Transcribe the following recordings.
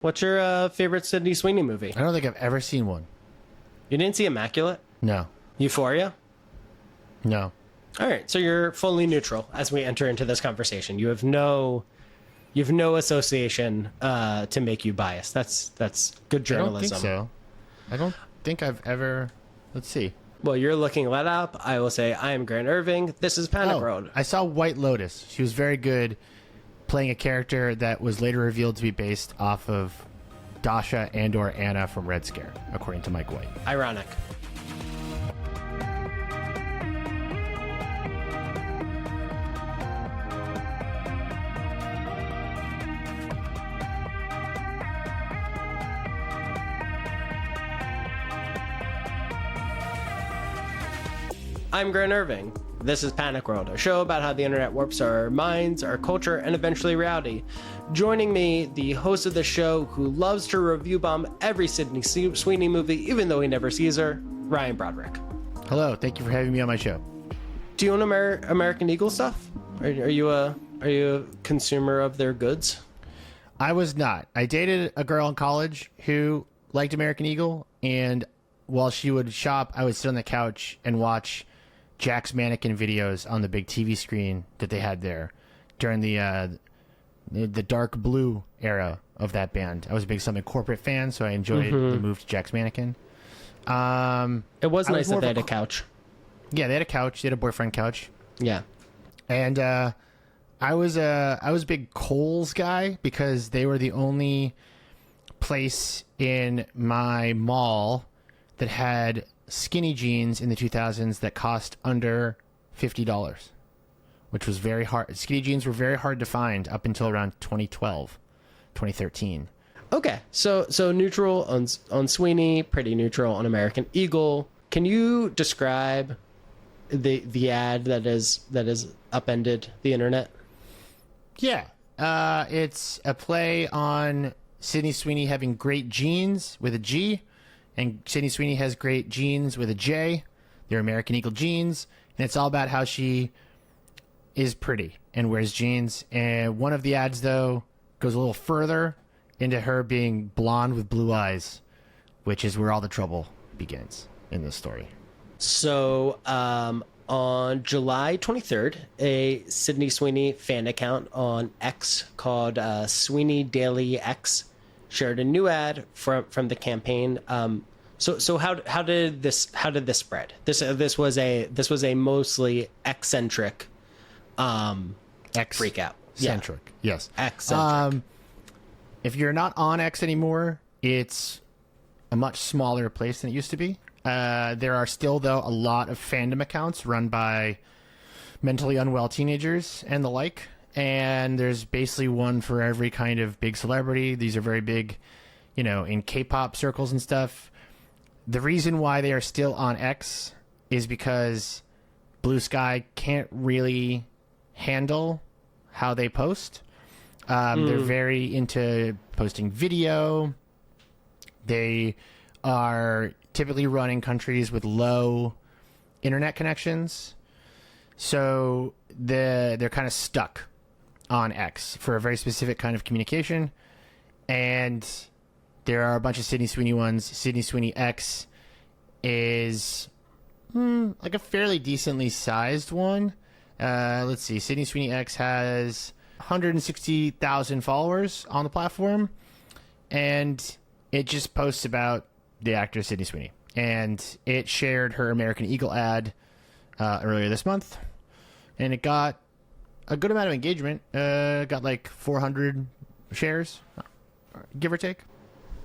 What's your favorite Sydney Sweeney movie? I don't think I've ever seen one. You didn't see Immaculate? No. Euphoria? No. All right, so you're fully neutral as we enter into this conversation. You have no association to make you biased. That's good journalism. I don't think so. I don't think I've ever... Let's see. Well, you're looking that up. I will say I am Grant Irving. This is Panic Road. I saw White Lotus. She was very good playing a character that was later revealed to be based off of Dasha and/or Anna from Red Scare, according to Mike White. Ironic. I'm Grant Irving. This is Panic World, a show about how the internet warps our minds, our culture, and eventually reality. Joining me, the host of the show who loves to review bomb every Sydney Sweeney movie, even though he never sees her, Ryan Broderick. Hello, thank you for having me on my show. Do you own American Eagle stuff? Are you a consumer of their goods? I was not. I dated a girl in college who liked American Eagle, and while she would shop, I would sit on the couch and watch Jack's mannequin videos on the big TV screen that they had there during the dark blue era of that band. I was a big Summit Corporate fan, so I enjoyed the move to Jack's mannequin. It was nice that they had a couch. Yeah, they had a couch. They had a boyfriend couch. Yeah. And I was a big Kohl's guy because they were the only place in my mall that had skinny jeans in the 2000s that cost under $50, which was very hard. Skinny jeans were very hard to find up until around 2012, 2013. Okay, so neutral on Sweeney, pretty neutral on American Eagle. Can you describe the ad that is upended the internet? Yeah, it's a play on Sydney Sweeney having great genes with a G. And Sydney Sweeney has great genes with a J. They're American Eagle jeans. And it's all about how she is pretty and wears jeans. And one of the ads, though, goes a little further into her being blonde with blue eyes, which is where all the trouble begins in this story. So on July 23rd, a Sydney Sweeney fan account on X called Sweeney Daily X shared a new ad from the campaign. So how did this spread? This was a mostly eccentric freak out. Eccentric, yeah. Yes. Eccentric. If you're not on X anymore, it's a much smaller place than it used to be. There are still, though, a lot of fandom accounts run by mentally unwell teenagers and the like. And there's basically one for every kind of big celebrity. These are very big, in K-pop circles and stuff. The reason why they are still on X is because Blue Sky can't really handle how they post. They're very into posting video. They are typically run in countries with low internet connections. So they're kind of stuck on X for a very specific kind of communication. And there are a bunch of Sydney Sweeney ones. Sydney Sweeney X is like a fairly decently sized one. Let's see. Sydney Sweeney X has 160,000 followers on the platform. And it just posts about the actor Sydney Sweeney. And it shared her American Eagle ad earlier this month. And it got a good amount of engagement. Got like 400 shares, give or take.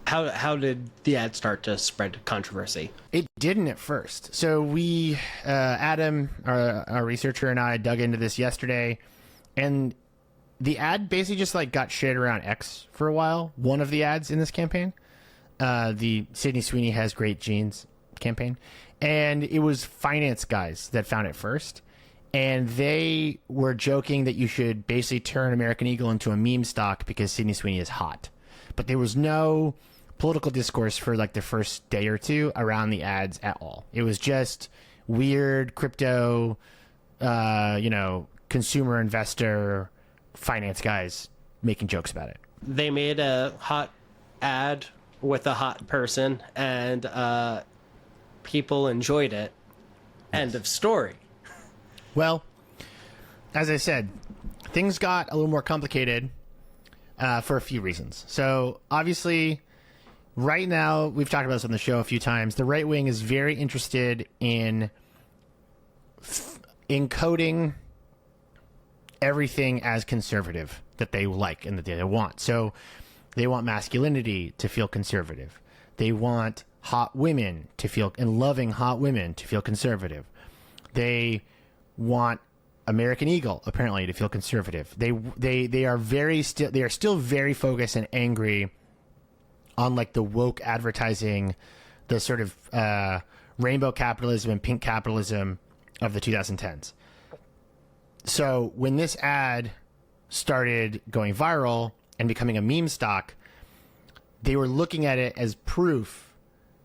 How did the ad start to spread controversy? It didn't at first. So we, Adam, our researcher, and I dug into this yesterday, and the ad basically just got shared around X for a while. One of the ads in this campaign, the Sydney Sweeney has great genes campaign, and it was finance guys that found it first. And they were joking that you should basically turn American Eagle into a meme stock because Sydney Sweeney is hot. But there was no political discourse for the first day or two around the ads at all. It was just weird crypto, consumer investor finance guys making jokes about it. They made a hot ad with a hot person, and people enjoyed it. End of story. Well, as I said, things got a little more complicated for a few reasons. So obviously, right now, we've talked about this on the show a few times. The right wing is very interested in encoding everything as conservative that they like and that they want. So they want masculinity to feel conservative. They want hot women to feel, and loving hot women to feel conservative. They want American Eagle apparently to feel conservative. They are still very focused and angry on like the woke advertising, the sort of rainbow capitalism and pink capitalism of the 2010s. So when this ad started going viral and becoming a meme stock, they were looking at it as proof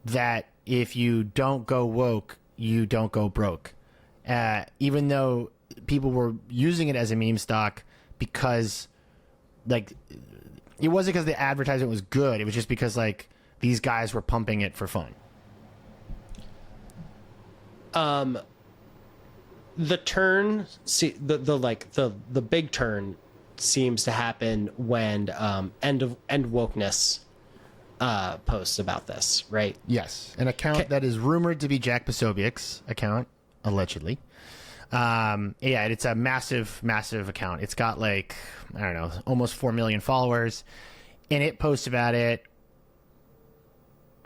that if you don't go woke, you don't go broke. Even though people were using it as a meme stock because, like, it wasn't because the advertisement was good. It was just because, like, these guys were pumping it for fun. The turn, the big turn seems to happen when end wokeness posts about this, right? Yes, an account that is rumored to be Jack Posobiec's account, allegedly. Yeah, it's a massive account. It's got like, I don't know, almost 4 million followers, and it posts about it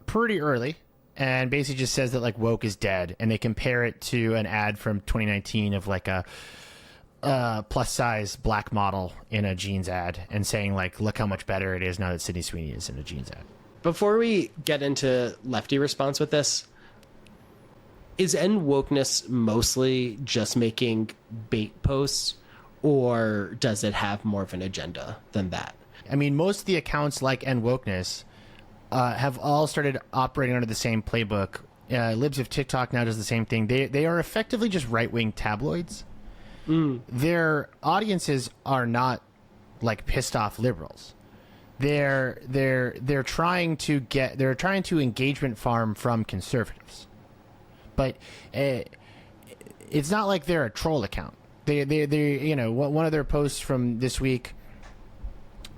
pretty early and basically just says that like woke is dead, and they compare it to an ad from 2019 of like a plus size black model in a jeans ad, and saying like, look how much better it is now that Sydney Sweeney is in a jeans ad. Before we get into lefty response with this, is end wokeness mostly just making bait posts, or does it have more of an agenda than that? I mean, most of the accounts like end wokeness have all started operating under the same playbook. Libs of TikTok now does the same thing. They are effectively just right-wing tabloids. Their audiences are not like pissed off liberals. They're trying to engagement farm from conservatives. But it's not like they're a troll account. They you know, one of their posts from this week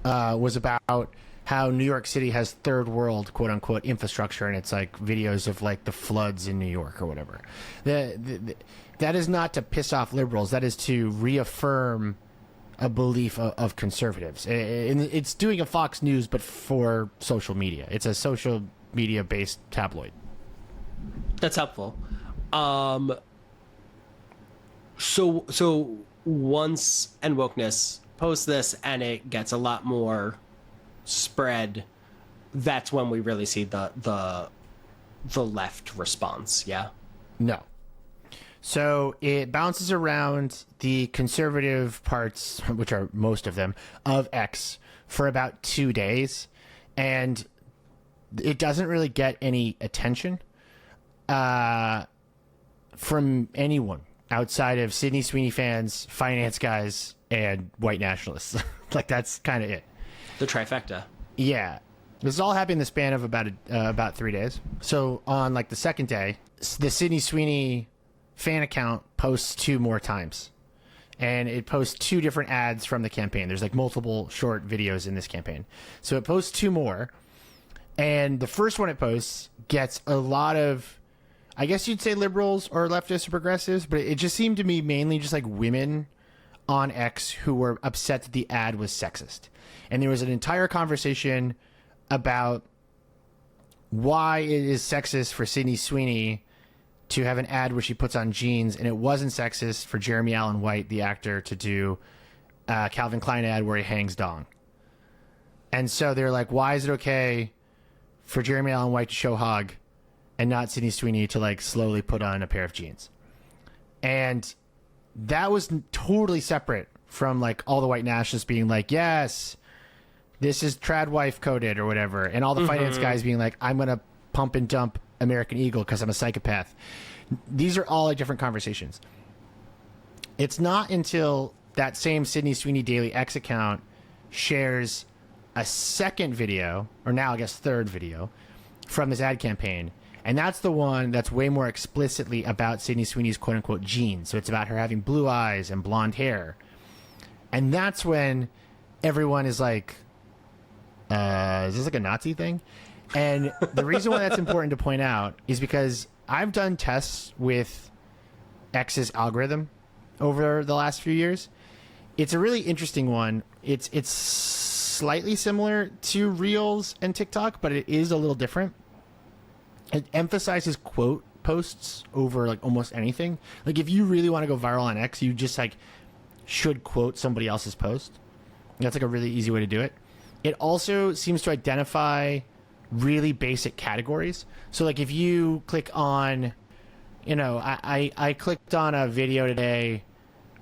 was about how New York City has third world quote unquote infrastructure, and it's like videos of like the floods in New York or whatever. That is not to piss off liberals. That is to reaffirm a belief of conservatives. It's doing a Fox News, but for social media. It's a social media based tabloid. That's helpful. So once end wokeness posts this and it gets a lot more spread, that's when we really see the left response. Yeah. No. So it bounces around the conservative parts, which are most of them, of X for about 2 days, and it doesn't really get any attention from anyone outside of Sydney Sweeney fans, finance guys, and white nationalists. Like, that's kind of it. The trifecta. Yeah. This is all happening in the span of about 3 days. So on like the second day, the Sydney Sweeney fan account posts 2 more times, and it posts 2 different ads from the campaign. There's like multiple short videos in this campaign. So it posts 2 more, and the first one it posts gets a lot of, I guess you'd say liberals or leftists or progressives, but it just seemed to me mainly just like women on X who were upset that the ad was sexist. And there was an entire conversation about why it is sexist for Sydney Sweeney to have an ad where she puts on jeans, and it wasn't sexist for Jeremy Allen White, the actor, to do a Calvin Klein ad where he hangs dong. And so they're like, why is it okay for Jeremy Allen White to show hog and not Sydney Sweeney to like slowly put on a pair of jeans? And that was totally separate from like all the white nationalists being like, yes, this is trad wife coded or whatever, and all the finance guys being like, I'm gonna pump and dump American Eagle because I'm a psychopath. These are all like different conversations. It's not until that same Sydney Sweeney Daily X account shares a second video, or now I guess third video, from this ad campaign. And that's the one that's way more explicitly about Sydney Sweeney's quote-unquote genes. So it's about her having blue eyes and blonde hair. And that's when everyone is like, is this like a Nazi thing? And the reason why that's important to point out is because I've done tests with X's algorithm over the last few years. It's a really interesting one. It's slightly similar to Reels and TikTok, but it is a little different. It emphasizes quote posts over like almost anything. Like if you really want to go viral on X, you just like should quote somebody else's post. That's like a really easy way to do it. It also seems to identify really basic categories. So like if you click on, I clicked on a video today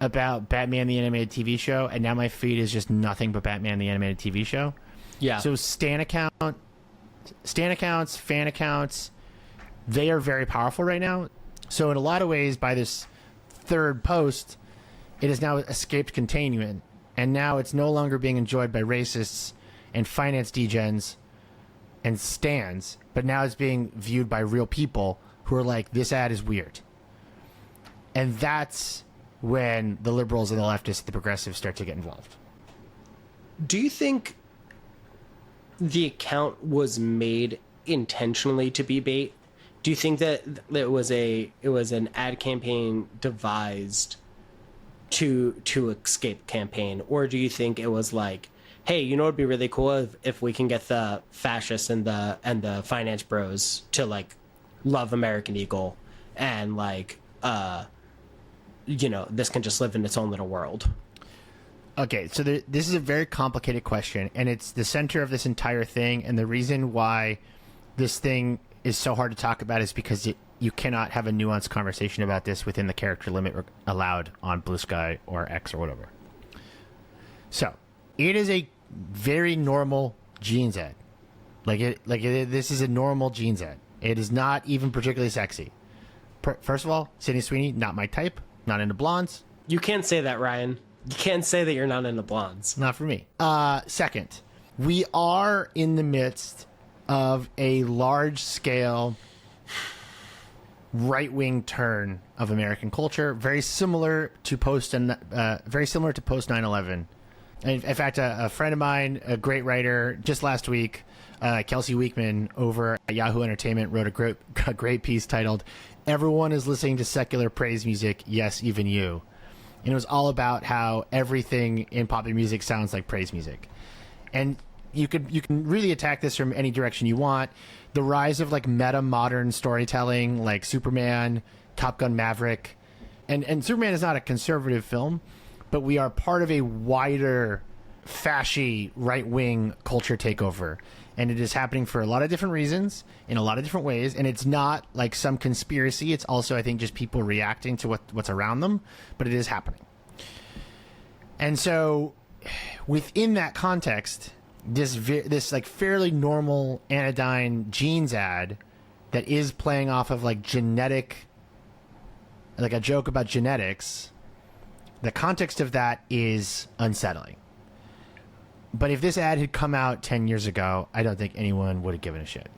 about Batman the Animated TV Show, and now my feed is just nothing but Batman the Animated TV Show. Yeah. So Stan accounts, fan accounts, they are very powerful right now. So in a lot of ways, by this third post, it has now escaped containment, and now it's no longer being enjoyed by racists and finance degens and stans, but now it's being viewed by real people who are like, this ad is weird. And that's when the liberals and the leftists, the progressives, start to get involved. Do you think the account was made intentionally to be bait? Do you think that it was an ad campaign devised to escape campaign, or do you think it was like, hey, you know, it'd be really cool if we can get the fascists and the finance bros to like love American Eagle, and like this can just live in its own little world. Okay, so this is a very complicated question, and it's the center of this entire thing, and the reason why this thing is so hard to talk about is because you cannot have a nuanced conversation about this within the character limit allowed on Blue Sky or X or whatever. So, it is a very normal jeans ad. This is a normal jeans ad. It is not even particularly sexy. First of all, Sydney Sweeney, not my type, not into blondes. You can't say that, Ryan. You can't say that you're not into blondes. Not for me. Second, we are in the midst of a large-scale right-wing turn of American culture, very similar to post 9/11. In fact, a friend of mine, a great writer, just last week, Kelsey Weekman over at Yahoo Entertainment, wrote a great piece titled "Everyone is Listening to Secular Praise Music, Yes, Even You." And it was all about how everything in popular music sounds like praise music. And you can really attack this from any direction you want. The rise of like meta modern storytelling, like Superman, Top Gun Maverick, and Superman is not a conservative film, but we are part of a wider fashy right wing culture takeover, and it is happening for a lot of different reasons in a lot of different ways. And it's not like some conspiracy; it's also, I think, just people reacting to what's around them. But it is happening, and so within that context, this like fairly normal anodyne jeans ad that is playing off of like genetic, like a joke about genetics. The context of that is unsettling. But if this ad had come out 10 years ago, I don't think anyone would have given a shit.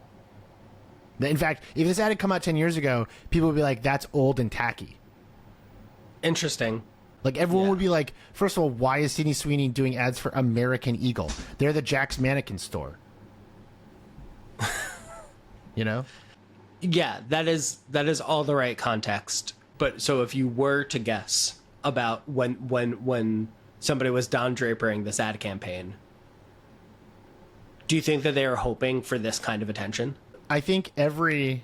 In fact, if this ad had come out 10 years ago, people would be like, that's old and tacky. Interesting. Like, everyone would be like, first of all, why is Sydney Sweeney doing ads for American Eagle? They're the Jack's Mannequin store. You know? Yeah, that is all the right context. But so if you were to guess about when somebody was Don Drapering this ad campaign, do you think that they are hoping for this kind of attention? I think every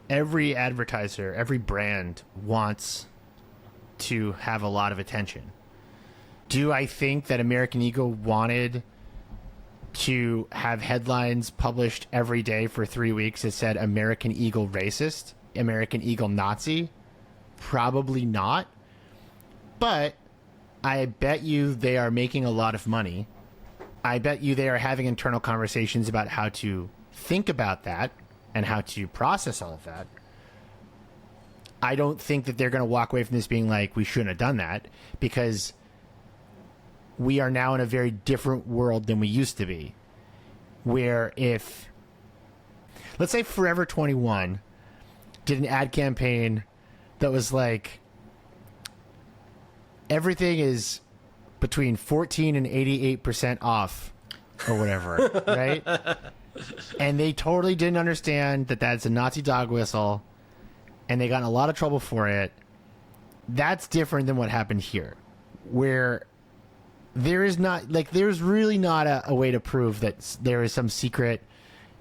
advertiser, every brand wants to have a lot of attention. Do I think that American Eagle wanted to have headlines published every day for 3 weeks that said American Eagle racist, American Eagle Nazi? Probably not. But I bet you they are making a lot of money. I bet you they are having internal conversations about how to think about that and how to process all of that. I don't think that they're going to walk away from this being like, we shouldn't have done that, because we are now in a very different world than we used to be. Where if, let's say Forever 21 did an ad campaign that was like, everything is between 14 and 88% off or whatever, right? And they totally didn't understand that that's a Nazi dog whistle, and they got in a lot of trouble for it. That's different than what happened here, where there's really not a way to prove that there is some secret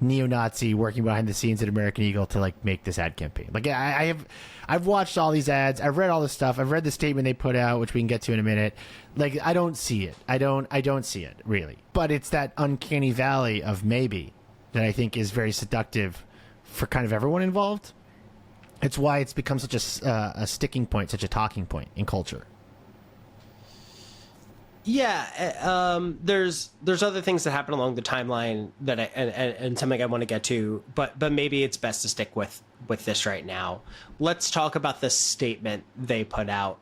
neo-Nazi working behind the scenes at American Eagle to like make this ad campaign. Like I've watched all these ads, I've read all this stuff, I've read the statement they put out, which we can get to in a minute. Like I don't see it. I don't see it really. But it's that uncanny valley of maybe that I think is very seductive for kind of everyone involved. It's why it's become such a sticking point, such a talking point in culture. Yeah, there's other things that happen along the timeline that and something I want to get to, but maybe it's best to stick with this right now. Let's talk about the statement they put out.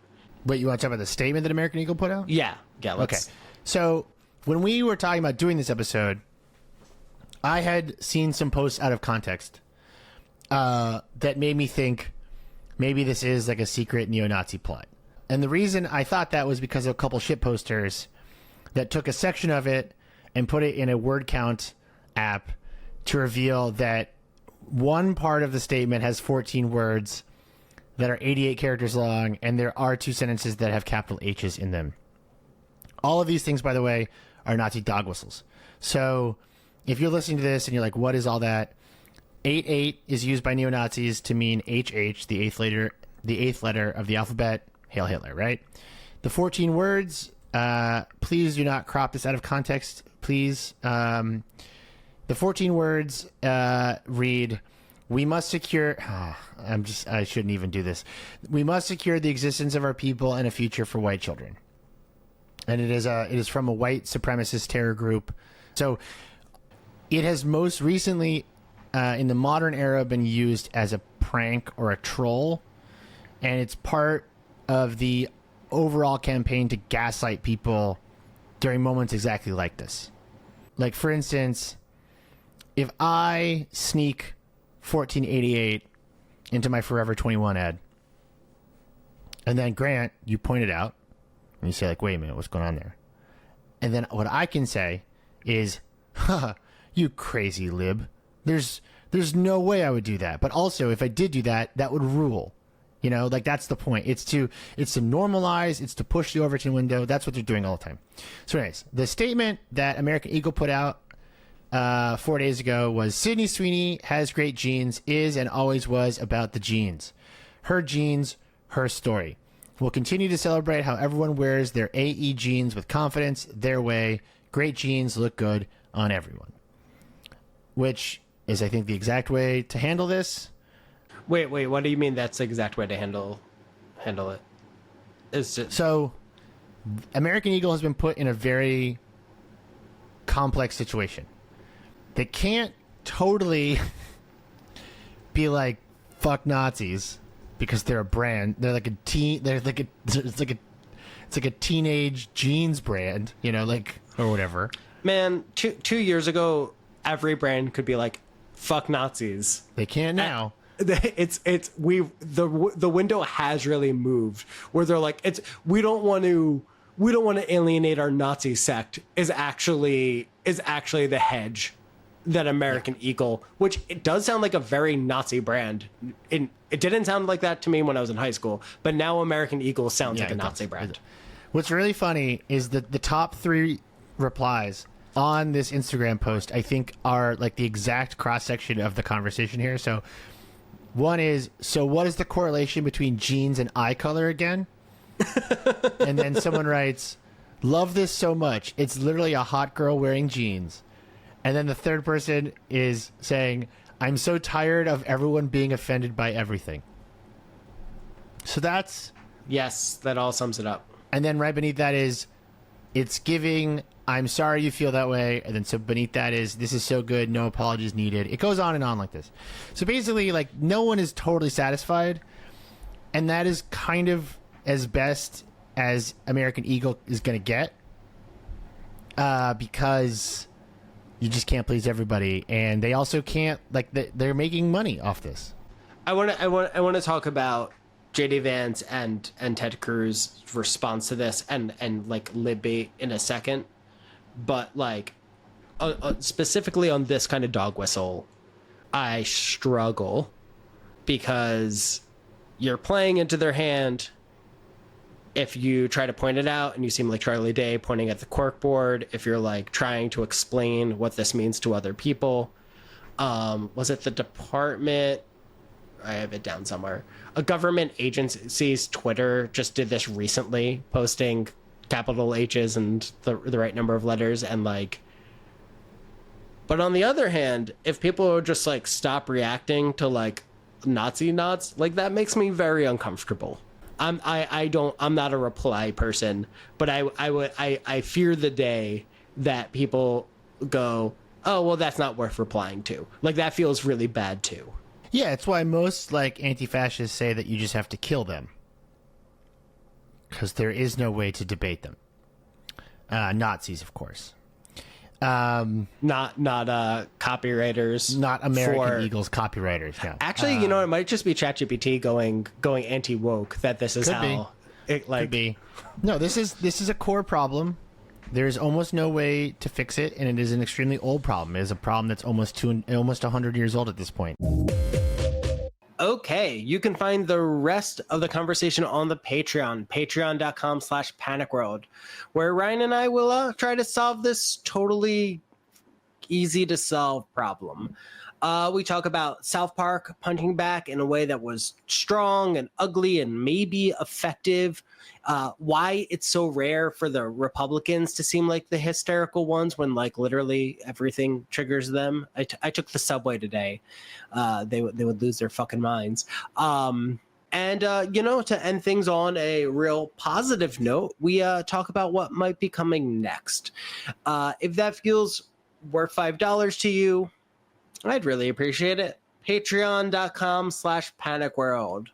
Wait, you want to talk about the statement that American Eagle put out? Yeah. Okay. So when we were talking about doing this episode, I had seen some posts out of context that made me think maybe this is like a secret neo-Nazi plot. And the reason I thought that was because of a couple shit posters that took a section of it and put it in a word count app to reveal that one part of the statement has 14 words that are 88 characters long, and there are 2 sentences that have capital H's in them. All of these things, by the way, are Nazi dog whistles. So if you're listening to this and you're like, what is all that? 88 is used by neo-Nazis to mean HH, the eighth letter of the alphabet. Hail Hitler, right? The 14 words, please do not crop this out of context, please. The 14 words read, we must secure, I shouldn't even do this. We must secure the existence of our people and a future for white children. And it is from a white supremacist terror group. So it has most recently, in the modern era, been used as a prank or a troll. And it's part of the overall campaign to gaslight people during moments exactly like this. Like, for instance, if I sneak 1488 into my Forever 21 ad, and then Grant, you point it out, and you say, like, wait a minute, what's going on there? And then what I can say is, haha, you crazy lib. There's no way I would do that. But also, if I did do that, that would rule. You know, like that's the point. It's to normalize, it's to push the Overton window. That's what they're doing all the time. So anyways, the statement that American Eagle put out 4 days ago was, Sydney Sweeney has great genes, is and always was about the genes. Her genes, her story. We'll continue to celebrate how everyone wears their AE genes with confidence, their way. Great genes look good on everyone. Which is, I think, the exact way to handle this. Wait, what do you mean that's the exact way to handle it? So American Eagle has been put in a very complex situation. They can't totally be like, fuck Nazis, because they're a brand. They're like it's like a teenage jeans brand, you know, like, or whatever. Man, two years ago, every brand could be like, fuck Nazis. They can't now. The window has really moved where they're like, we don't want to alienate our Nazi sect is actually the hedge that American Eagle, which it does sound like a very Nazi brand. It didn't sound like that to me when I was in high school, but now American Eagle sounds like a Nazi brand. What's really funny is that the top 3 replies on this Instagram post, I think, are like the exact cross section of the conversation here. So one is, so what is the correlation between jeans and eye color again? And then someone writes, love this so much. It's literally a hot girl wearing jeans. And then the third person is saying, I'm so tired of everyone being offended by everything. So that's... Yes, that all sums it up. And then right beneath that is, it's giving, I'm sorry you feel that way. And then so beneath that is, this is so good, no apologies needed. It goes on and on like this. So basically, like, no one is totally satisfied. And that is kind of as best as American Eagle is going to get. because you just can't please everybody, and they also can't, like, they're making money off this. I want to talk about JD Vance and Ted Cruz's response to this and like Libby in a second, but like specifically on this kind of dog whistle, I struggle because you're playing into their hand. If you try to point it out and you seem like Charlie Day pointing at the corkboard, if you're like trying to explain what this means to other people, was it the department? I have it down somewhere. A government agency's Twitter just did this recently, posting capital H's and the right number of letters, and like. But on the other hand, if people would just like stop reacting to like Nazi nods, like that makes me very uncomfortable. I'm not a reply person, but I fear the day that people go, oh well, that's not worth replying to. Like that feels really bad too. Yeah, it's why most like anti-fascists say that you just have to kill them, because there is no way to debate them. Nazis, of course. Not copywriters, not American Eagles copywriters. No. Actually, you know, it might just be ChatGPT going anti-woke that this is how it like. Could be. No, this is a core problem. There's almost no way to fix it, and it is an extremely old problem. It is a problem that's almost 100 years old at this point. Okay, you can find the rest of the conversation on the Patreon, patreon.com/panicworld, where Ryan and I will try to solve this totally easy to solve problem. We talk about South Park punching back in a way that was strong and ugly and maybe effective. Why it's so rare for the Republicans to seem like the hysterical ones when like literally everything triggers them. I took the subway today. They would lose their fucking minds. And you know, to end things on a real positive note, we talk about what might be coming next. If that feels worth $5 to you, I'd really appreciate it. Patreon.com/panicworld.